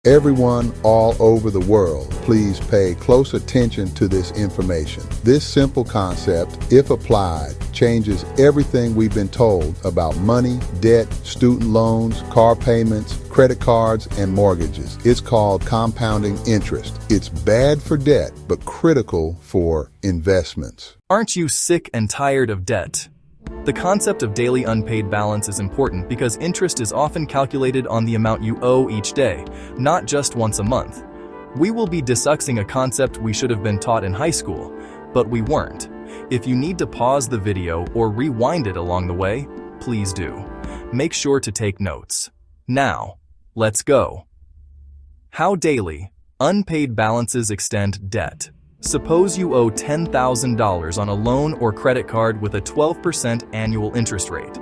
Everyone all over the world, please pay close attention to this information. This simple concept, if applied, changes everything we've been told about money, debt, student loans, car payments, credit cards, and mortgages. It's called compounding interest. It's bad for debt, but critical for investments. Aren't you sick and tired of debt? The concept of daily unpaid balance is important because interest is often calculated on the amount you owe each day, not just once a month. We will be discussing a concept we should have been taught in high school, but we weren't. If you need to pause the video or rewind it along the way, please do. Make sure to take notes. Now, let's go. How daily unpaid balances extend debt. Suppose you owe $10,000 on a loan or credit card with a 12% annual interest rate.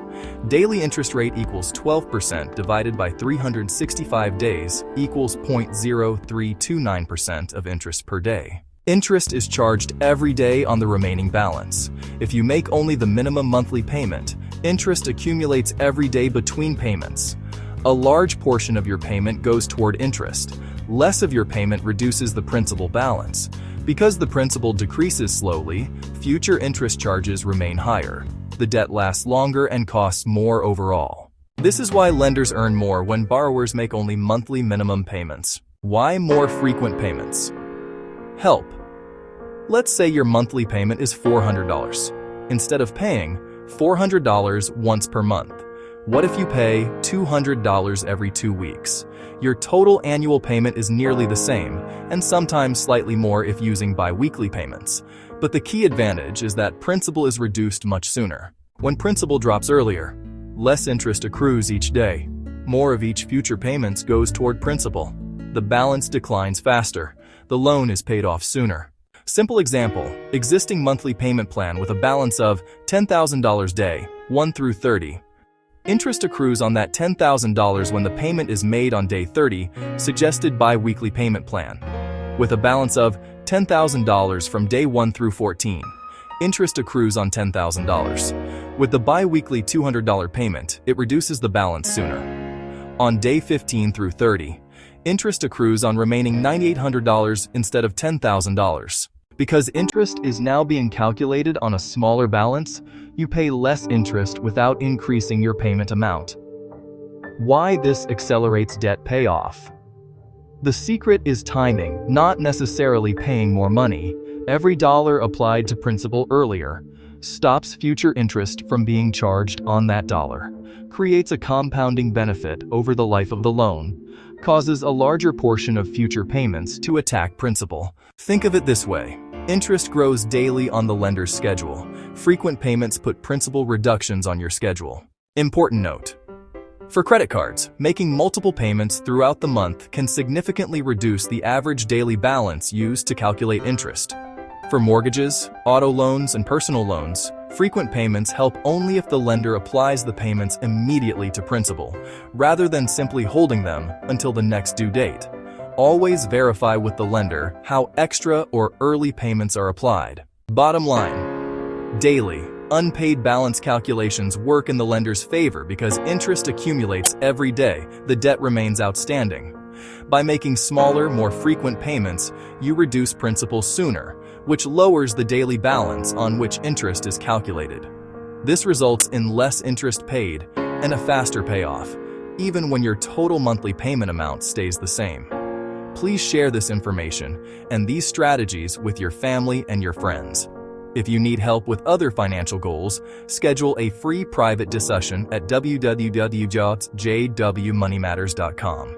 Daily interest rate equals 12% divided by 365 days equals 0.0329% of interest per day. Interest is charged every day on the remaining balance. If you make only the minimum monthly payment, interest accumulates every day between payments. A large portion of your payment goes toward interest. Less of your payment reduces the principal balance. Because the principal decreases slowly, future interest charges remain higher. The debt lasts longer and costs more overall. This is why lenders earn more when borrowers make only monthly minimum payments. Why more frequent payments? Help. Let's say your monthly payment is $400. Instead of paying $400 once per month, what if you pay $200 every 2 weeks? Your total annual payment is nearly the same, and sometimes slightly more if using bi-weekly payments. But the key advantage is that principal is reduced much sooner. When principal drops earlier, less interest accrues each day. More of each future payments goes toward principal. The balance declines faster. The loan is paid off sooner. Simple example, existing monthly payment plan with a balance of $10,000 day, 1 through 30. Interest accrues on that $10,000 when the payment is made on day 30, suggested bi-weekly payment plan. With a balance of $10,000 from day 1 through 14, interest accrues on $10,000. With the bi-weekly $200 payment, it reduces the balance sooner. On day 15 through 30, interest accrues on remaining $9,800 instead of $10,000. Because interest is now being calculated on a smaller balance, you pay less interest without increasing your payment amount. Why this accelerates debt payoff? The secret is timing, not necessarily paying more money. Every dollar applied to principal earlier stops future interest from being charged on that dollar, creates a compounding benefit over the life of the loan, causes a larger portion of future payments to attack principal. Think of it this way. Interest grows daily on the lender's schedule. Frequent payments put principal reductions on your schedule. Important note. For credit cards, making multiple payments throughout the month can significantly reduce the average daily balance used to calculate interest. For mortgages, auto loans, and personal loans, frequent payments help only if the lender applies the payments immediately to principal, rather than simply holding them until the next due date. Always verify with the lender how extra or early payments are applied. Bottom line, daily, unpaid balance calculations work in the lender's favor because interest accumulates every day the debt remains outstanding. By making smaller, more frequent payments, you reduce principal sooner, which lowers the daily balance on which interest is calculated. This results in less interest paid and a faster payoff, even when your total monthly payment amount stays the same. Please share this information and these strategies with your family and your friends. If you need help with other financial goals, schedule a free private discussion at www.jwmoneymatters.com.